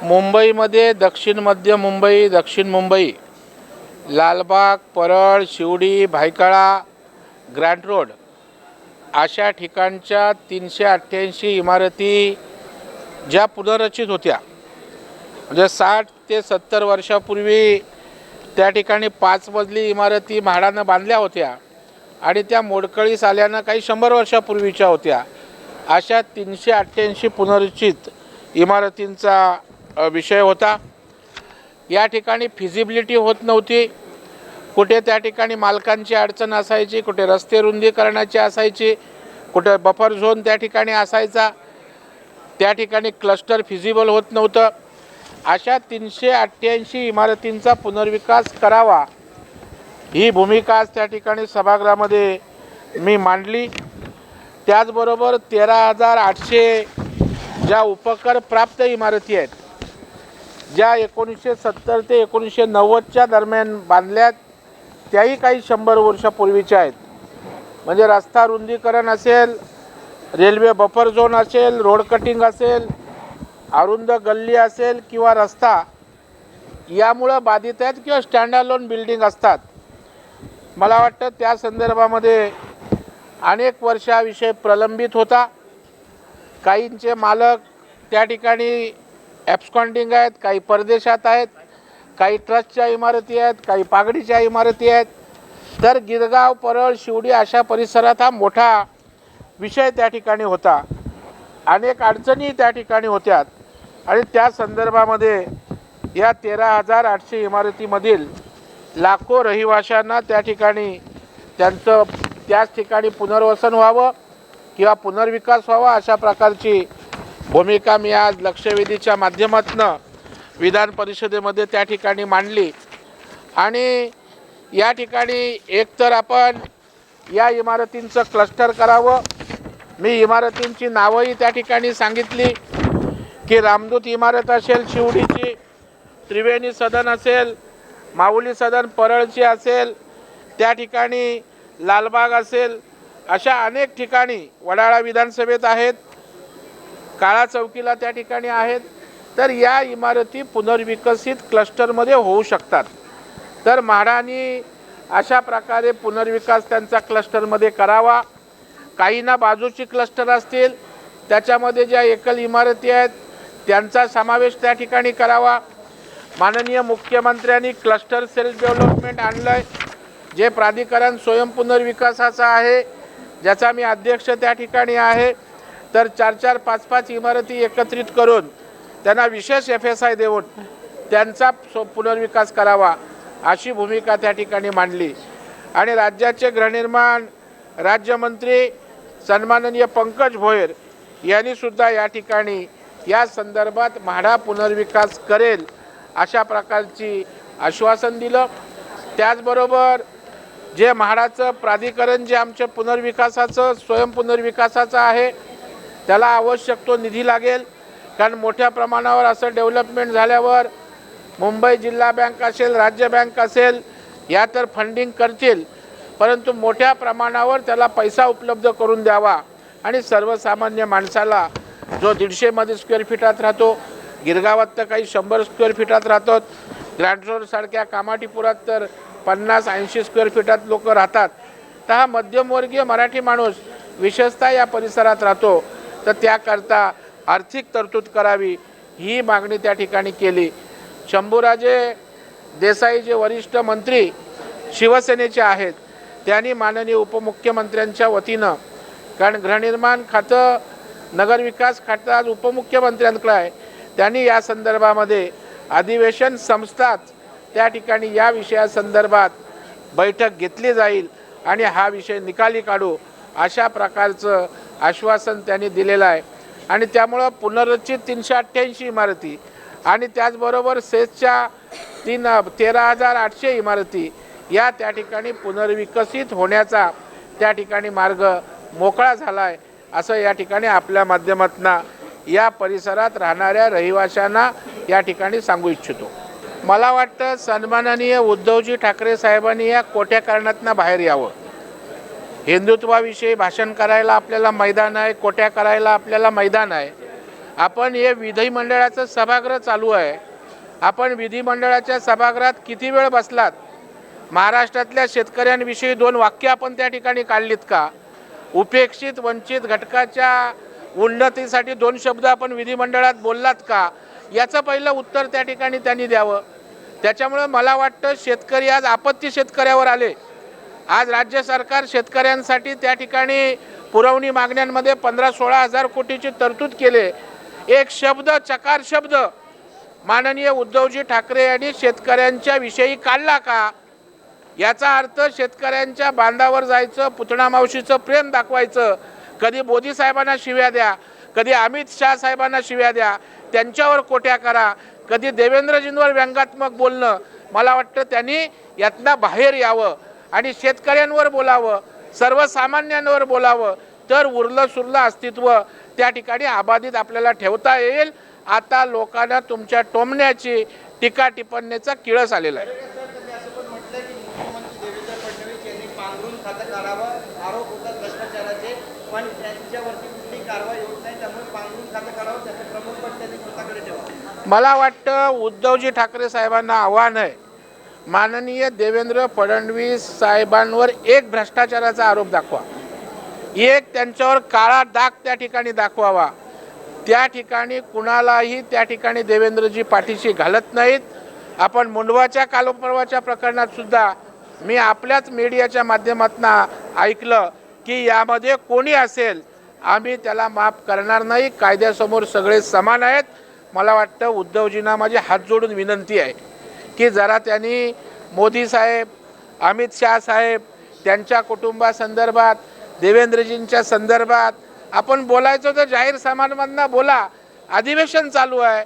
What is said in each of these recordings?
मुंबईमध्ये दक्षिण मध्य मुंबई, दक्षिण मुंबई, लालबाग, परळ, शिवडी, भायखळा, ग्रँट रोड अशा ठिकाणच्या 388 इमारती ज्या पुनर्रचित होत्या, म्हणजे 60 ते 70 वर्षापूर्वी त्या ठिकाणी 5 मजली इमारती म्हाडानं बांधल्या होत्या आणि त्या मोडकळीस आल्यानं काही 100 वर्षापूर्वीच्या होत्या. अशा 388 पुनर्रचित इमारतींचा विषय होता. या ठिकाणी फिजिबिलिटी होत नव्हती. कुठे त्या ठिकाणी मालकांची अडचण असायची, कुठे रस्ते रुंदीकरणाची असायची, कुठे बफर झोन त्या ठिकाणी असायचा, त्या ठिकाणी क्लस्टर फिजिबल होत नव्हतं. अशा 388 इमारतींचा पुनर्विकास करावा ही भूमिका आज त्या ठिकाणी सभागृहामध्ये मी मांडली. त्याचबरोबर 13,800 ज्या उपकर प्राप्त इमारती आहेत, ज्या 1970 ते 1990च्या दरम्यान बांधल्यात, त्याही काही 100 वर्षापूर्वीच्या आहेत. म्हणजे रस्ता रुंदीकरण असेल, रेल्वे बफर झोन असेल, रोड कटिंग असेल, अरुंद गल्ली असेल किंवा रस्ता यामुळं बाधित आहेत किंवा स्टँड अलोन बिल्डिंग असतात. मला वाटतं त्या संदर्भामध्ये अनेक वर्ष हा विषय प्रलंबित होता. काहींचे मालक त्या ठिकाणी ॲब्स्कॉन्डिंग आहेत, काही परदेशात आहेत, काही ट्रस्टच्या इमारती आहेत, काही पागडीच्या इमारती आहेत. तर गिरगाव, परळ, शिवडी अशा परिसरात हा मोठा विषय त्या ठिकाणी होता. अनेक अडचणी त्या ठिकाणी होत्या आणि त्या संदर्भामध्ये या 13,800 इमारतीमधील लाखो रहिवाशांना त्या ठिकाणी त्यांचं त्याच ठिकाणी पुनर्वसन व्हावं किंवा पुनर्विकास व्हावा अशा प्रकारची भूमिका मी आज लक्षवेधीच्या माध्यमातून विधान परिषदेमध्ये त्या ठिकाणी मांडली. आणि या ठिकाणी एकतर आपण या इमारतींचं क्लस्टर करावं. मी इमारतींची नावंही त्या ठिकाणी सांगितली की रामदूत इमारत असेल शिवडीची, त्रिवेणी सदन असेल, माऊली सदन परळची असेल, त्या ठिकाणी लालबाग असेल, अशा अनेक ठिकाणी वडाळा विधानसभेत आहेत, काळा चौकीला त्या ठिकाणी आहेत. तर या इमारती पुनर्विकसित क्लस्टरमध्ये होऊ शकतात. तर म्हाडानी अशा प्रकारे पुनर्विकास त्यांचा क्लस्टरमध्ये करावा. काहींना बाजूची क्लस्टर असतील त्याच्यामध्ये ज्या एकल इमारती आहेत त्यांचा समावेश त्या ठिकाणी करावा. माननीय मुख्यमंत्र्यांनी क्लस्टर सेल्फ डेव्हलपमेंट आणलं आहे, जे प्राधिकरण स्वयंपुनर्विकासाचं आहे, ज्याचा मी अध्यक्ष त्या ठिकाणी आहे. तर 4-4, 5-5 इमारती एकत्रित करून त्यांना विशेष FSI देऊन त्यांचा पुनर्विकास करावा अशी भूमिका त्या ठिकाणी मांडली. आणि राज्याचे गृहनिर्माण राज्यमंत्री सन्माननीय पंकज भोयर यांनीसुद्धा या ठिकाणी या संदर्भात म्हाडा पुनर्विकास करेल अशा प्रकारची आश्वासन दिलं. त्याचबरोबर जे म्हाडाचं प्राधिकरण जे आमच्या पुनर्विकासाचं स्वयंपुनर्विकासाचं आहे त्याला आवश्यक तो निधी लागेल. कारण मोठ्या प्रमाणावर असं डेव्हलपमेंट झाल्यावर मुंबई जिल्हा बँक असेल, राज्य बँक असेल, या तर फंडिंग करतील, परंतु मोठ्या प्रमाणावर त्याला पैसा उपलब्ध करून द्यावा. आणि सर्वसामान्य माणसाला जो 150 स्क्वेअर फीटात राहतो, गिरगावात तर काही 100 स्क्वेअर फीटात राहतात, ग्रँट रोडसारख्या कामाठीपुरात तर 50-80 स्क्वेअर फीटात लोक राहतात. तर हा मध्यमवर्गीय मराठी माणूस विशेषतः या परिसरात राहतो. तर त्याकरता आर्थिक तरतूद करावी ही मागणी त्या ठिकाणी केली. शंभूराजे देसाई जे वरिष्ठ मंत्री शिवसेनेचे आहेत त्यांनी माननीय उपमुख्यमंत्र्यांच्या वतीनं, कारण गृहनिर्माण खातं, नगरविकास खातं आज उपमुख्यमंत्र्यांकडे आहे, त्यांनी या संदर्भामध्ये अधिवेशन संस्थाच त्या ठिकाणी या विषयासंदर्भात बैठक घेतली जाईल आणि हा विषय निकाली काढू अशा प्रकारचं आश्वासन त्यांनी दिलेलं आहे. आणि त्यामुळं पुनर्रचित 388 इमारती आणि त्याचबरोबर सेसच्या 13,800 इमारती या त्या ठिकाणी पुनर्विकसित होण्याचा त्या ठिकाणी मार्ग मोकळा झाला आहे असं या ठिकाणी आपल्या माध्यमातून या परिसरात राहणाऱ्या रहिवाशांना या ठिकाणी सांगू इच्छितो. मला वाटतं सन्माननीय उद्धवजी ठाकरे साहेबांनी या कोट्या कारणातून बाहेर यावं. हिंदुत्वाविषयी भाषण करायला आपल्याला मैदान आहे, कोट्या करायला आपल्याला मैदान आहे, आपण हे विधिमंडळाचं सभागृह चालू आहे, आपण विधिमंडळाच्या सभागृहात किती वेळ बसलात? महाराष्ट्रातल्या शेतकऱ्यांविषयी 2 वाक्य आपण त्या ठिकाणी काढलीत का? उपेक्षित वंचित घटकाच्या उन्नतीसाठी 2 शब्द आपण विधिमंडळात बोललात का? याचं पहिलं उत्तर त्या ठिकाणी त्यांनी द्यावं. त्याच्यामुळे मला वाटतं शेतकरी आज आपत्ती शेतकऱ्यावर आले. आज राज्य सरकार शेतकऱ्यांसाठी त्या ठिकाणी पुरवणी मागण्यांमध्ये 15-16 हजार कोटीची तरतूद केले. एक शब्द, चकार शब्द माननीय उद्धवजी ठाकरे यांनी शेतकऱ्यांच्या विषयी काढला का? याचा अर्थ शेतकऱ्यांच्या बांधावर जायचं, पुतणा मावशीचं प्रेम दाखवायचं, कधी मोदी साहेबांना शिव्या द्या, कधी अमित शाह साहेबांना शिव्या द्या, त्यांच्यावर कोट्या करा, कधी देवेंद्रजींवर व्यंगात्मक बोलणं. मला वाटतं त्यांनी यातनं बाहेर यावं आणि शेतकऱ्यांवर बोलावं, सर्वसामान्यांवर बोलावं, तर उरलं सुरलं अस्तित्व त्या ठिकाणी अबाधित आपल्याला ठेवता येईल. आता लोकांना तुमच्या टोमण्याची, टीका टिप्पणीचा किळस आलेला आहे. आरोप होतात भ्रष्टाचाराचे, पण त्यांच्यावरती कुठली कारवाई होत नाही, त्यामुळे पांघरून खातं काढावं, त्याचं प्रमुख पण त्यांनी स्वतःकडे ठेवा. मला वाटतं उद्धवजी ठाकरे साहेबांना आव्हान आहे, माननीय देवेंद्र फडणवीस साहेबांवर एक भ्रष्टाचाराचा आरोप दाखवा, एक त्यांच्यावर काळा डाग त्या ठिकाणी दाखवावा. त्या ठिकाणी कुणालाही त्या ठिकाणी देवेंद्रजी पाठीशी घालत नाहीत. आपण मुंडवाच्या कालपर्वाच्या प्रकरणात सुद्धा मी आपल्याच मीडियाच्या माध्यमातून ऐकलं की यामध्ये कोणी असेल आम्ही त्याला माफ करणार नाही, कायद्यासमोर सगळे समान आहेत. मला वाटतं उद्धवजींना माझी हात जोडून विनंती आहे की जरा त्यांनी मोदी साहेब, अमित शाह साहेब, त्यांच्या कुटुंबासंदर्भात, देवेंद्रजींच्या संदर्भात आपण बोलायचं तर जाहीर समाजमधनं बोला. अधिवेशन चालू आहे,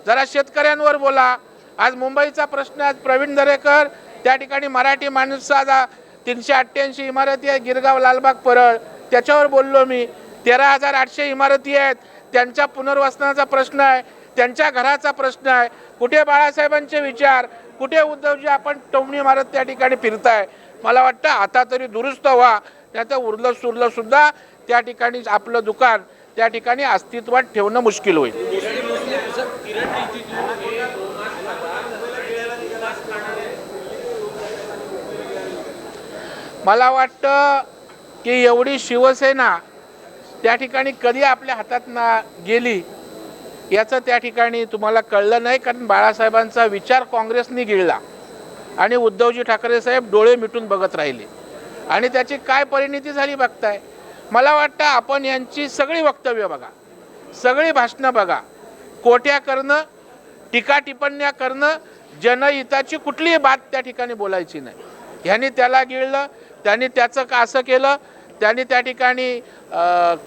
जरा शेतकऱ्यांवर बोला. आज मुंबईचा प्रश्न, आज प्रवीण दरेकर त्या ठिकाणी मराठी माणसाचा 388 इमारती आहे, गिरगाव, लालबाग, परळ, त्याच्यावर बोललो मी. 13,800 इमारती आहेत, त्यांच्या पुनर्वसनाचा प्रश्न आहे, त्यांच्या घराचा प्रश्न आहे. कुठे बाळासाहेबांचे विचार, कुठे उद्धवजी आपण टोमणी मारत त्या ठिकाणी फिरताय? मला वाटतं आता तरी दुरुस्त व्हा, त्याचं उरलं सुरलं सुद्धा त्या ठिकाणी आपलं दुकान त्या ठिकाणी अस्तित्वात ठेवणं मुश्किल होईल. मला वाटतं की एवढी शिवसेना त्या ठिकाणी कधी आपल्या हातात ना गेली याचं त्या ठिकाणी तुम्हाला कळलं नाही, कारण बाळासाहेबांचा विचार काँग्रेसने गिळला आणि उद्धवजी ठाकरे साहेब डोळे मिटून बघत राहिले आणि त्याची काय परिणती झाली बघताय. मला वाटतं आपण यांची सगळी वक्तव्य बघा, सगळी भाषणं बघा, कोट्या करणं, टीका टिप्पण्या करणं, जनहिताची कुठलीही बात त्या ठिकाणी बोलायची नाही. ह्यांनी त्याला गिळलं, त्यांनी त्याचं का असं केलं, त्यांनी त्या ठिकाणी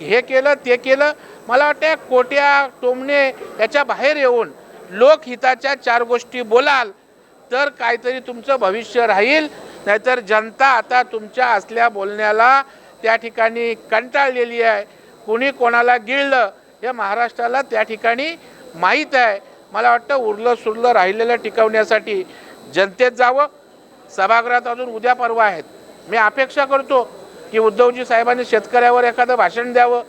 हे केलं ते केलं. मला वाटतं कोट्या टोमणे याच्या बाहेर येऊन लोकहिताच्या 4 गोष्टी बोलाल तर काहीतरी तुमचं भविष्य राहील. नाहीतर जनता आता तुमच्या असल्या बोलण्याला त्या ठिकाणी कंटाळलेली आहे. कुणी कोणाला गिळलं हे महाराष्ट्राला त्या ठिकाणी माहीत आहे. मला वाटतं उरलं सुरलं राहिलेलं टिकवण्यासाठी जनतेत जावं. सभागृहात अजून उद्या परवा आहेत. मी अपेक्षा करतो की उद्धवजी साहेबांनी शेतकऱ्यावर एखादं भाषण द्यावं,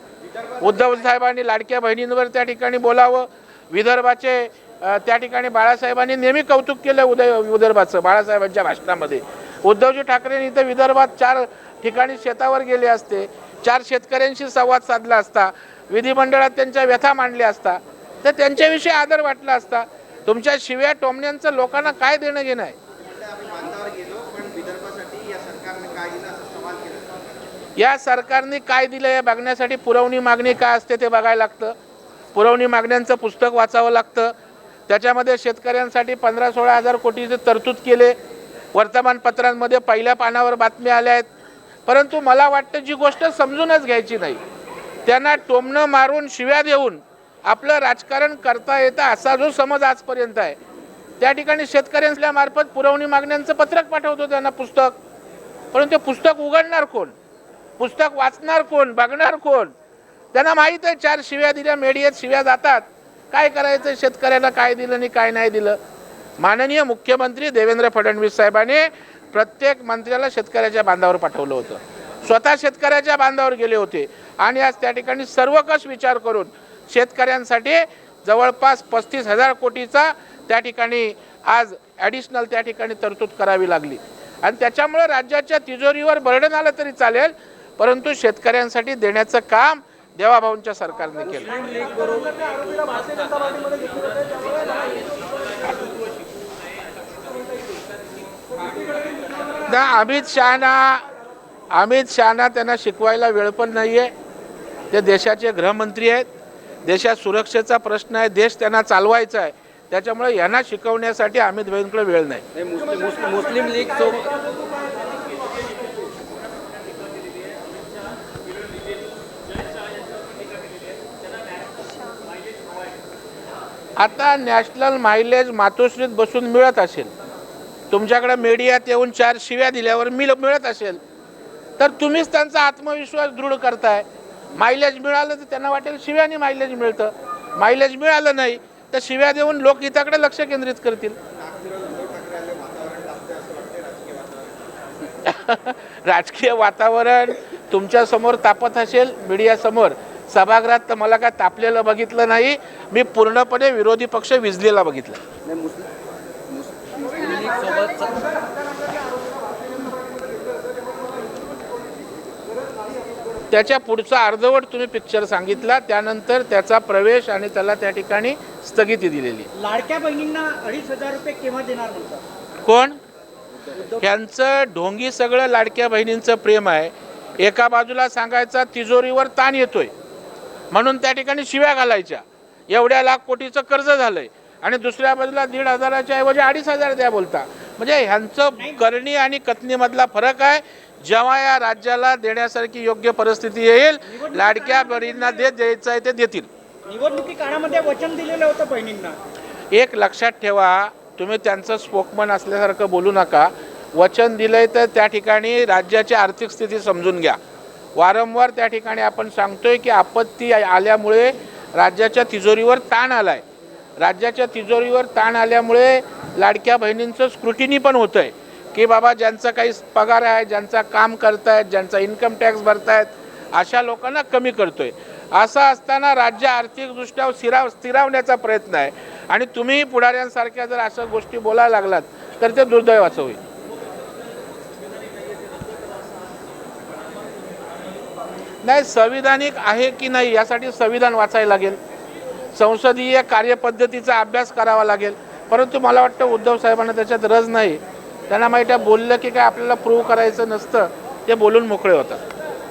उद्धव साहेबांनी लाडक्या बहिणींवर त्या ठिकाणी बोलावं. विदर्भाचे त्या ठिकाणी बाळासाहेबांनी नेहमी कौतुक केलं विदर्भाचं बाळासाहेबांच्या भाषणामध्ये. उद्धवजी ठाकरेंनी इथं विदर्भात 4 ठिकाणी शेतावर गेले असते, 4 शेतकऱ्यांशी संवाद साधला असता, विधिमंडळात त्यांच्या व्यथा मांडल्या असता, तर त्यांच्याविषयी आदर वाटला असता. तुमच्या शिव्या टोमण्यांचं लोकांना काय देणं घेणं आहे? या सरकारने काय दिलं हे बघण्यासाठी पुरवणी मागणी काय असते ते बघायला लागतं. पुरवणी मागण्यांचं पुस्तक वाचावं लागतं. त्याच्यामध्ये शेतकऱ्यांसाठी 15-16 हजार कोटीचे तरतूद केले. वर्तमानपत्रांमध्ये पहिल्या पानावर बातम्या आल्या आहेत. परंतु मला वाटतं जी गोष्ट समजूनच घ्यायची नाही, त्यांना टोमणं मारून शिव्या देऊन आपलं राजकारण करता येतं असा जो समज आजपर्यंत आहे, त्या ठिकाणी शेतकऱ्यांच्या मार्फत पुरवणी मागण्यांचं पत्रक पाठवतो त्यांना पुस्तक. परंतु ते पुस्तक उघडणार कोण, पुस्तक वाचणार कोण, बघणार कोण? त्यांना माहीत आहे 4 शिव्या दिल्या, मीडियात शिव्या जातात. काय करायचं, शेतकऱ्याला काय दिलं आणि काय नाही दिलं. माननीय मुख्यमंत्री देवेंद्र फडणवीस साहेबांनी प्रत्येक मंत्र्याला शेतकऱ्याच्या बांधावर पाठवलं होतं. स्वतः शेतकऱ्याच्या बांधावर गेले होते आणि आज त्या ठिकाणी सर्वकष विचार करून शेतकऱ्यांसाठी जवळपास 35,000 कोटीचा त्या ठिकाणी आज ॲडिशनल त्या ठिकाणी तरतूद करावी लागली आणि त्याच्यामुळे राज्याच्या तिजोरीवर बर्डन आलं तरी चालेल, परंतु शेतकऱ्यांसाठी देण्याचं काम देवाभाऊंच्या सरकारने केलं. अमित शहाना त्यांना शिकवायला वेळ पण नाही आहे. ते देशाचे गृहमंत्री आहेत. देशात सुरक्षेचा प्रश्न आहे, देश त्यांना चालवायचा आहे. त्याच्यामुळे यांना शिकवण्यासाठी अमित भाईंकडे वेळ नाही. मुस्लिम लीग आता नॅशनल मायलेज मातोश्रीत बसून मिळत असेल, तुमच्याकडे मीडियात येऊन 4 शिव्या दिल्यावर मिळत असेल, तर तुम्हीच त्यांचा आत्मविश्वास दृढ करताय. मायलेज मिळालं तर त्यांना वाटेल शिव्याने मायलेज मिळतं, मायलेज मिळालं नाही तर शिव्या देऊन लोकहिताकडे लक्ष केंद्रित करतील. राजकीय वातावरण तुमच्यासमोर तापत असेल मीडियासमोर, सभागृहात तर मला काय तापलेलं बघितलं नाही. मी पूर्णपणे विरोधी पक्ष विजलेला बघितला. मुस्लिम लीग सोबत त्याच्या पुढचा अर्धवट तुम्ही पिक्चर सांगितला, त्यानंतर त्याचा प्रवेश आणि त्याला त्या ठिकाणी स्थगिती दिलेली. लाडक्या बहिणींना 2,500 रुपये केव्हा देणार म्हणतात? कोण? यांचं ढोंगी सगळं लाडक्या बहिणींचं प्रेम आहे. एका बाजूला सांगायचा तिजोरीवर ताण येतोय म्हणून त्या ठिकाणी शिव्या घालायच्या, एवढ्या लाख कोटीचं कर्ज झालंय, आणि दुसऱ्या बाजूला 1,500च्या ऐवजी 2,500 द्या बोलता. म्हणजे ह्यांचं करणी आणि कथनीमधला फरक आहे. जेव्हा या राज्याला देण्यासारखी योग्य परिस्थिती येईल, लाडक्या बहिणींना द्यायचं आहे ते देतील. निवडणुकी काळामध्ये वचन दिलेलं होतं बहिणींना. एक लक्षात ठेवा, तुम्ही त्यांचं स्पोकमन असल्यासारखं बोलू नका. वचन दिलंय तर त्या ठिकाणी राज्याची आर्थिक स्थिती समजून घ्या. वारंवार त्या ठिकाणी आपण सांगतोय की आपत्ती आल्यामुळे राज्याच्या तिजोरीवर ताण आलाय. राज्याच्या तिजोरीवर ताण आल्यामुळे लाडक्या बहिणींचं स्क्रुटिनी पण होतं आहे की बाबा ज्यांचा काही पगार आहे, ज्यांचा काम करतायत, ज्यांचा इन्कम टॅक्स भरतायत, अशा लोकांना कमी करतोय. असं असताना राज्य आर्थिकदृष्ट्या स्थिरावण्याचा प्रयत्न आहे आणि तुम्ही पुढाऱ्यांसारख्या जर अशा गोष्टी बोलायला लागलात तर ते दुर्दैवाचं होईल. नाही, संविधानिक आहे की नाही यासाठी संविधान वाचायला लागेल, संसदीय कार्यपद्धतीचा अभ्यास करावा लागेल. परंतु मला वाटतं उद्धव साहेबांना त्याच्यात रस नाही. त्यांना माहिती आहे, बोललं की काय आपल्याला प्रूव्ह करायचं नसतं, ते बोलून मोकळे होतात.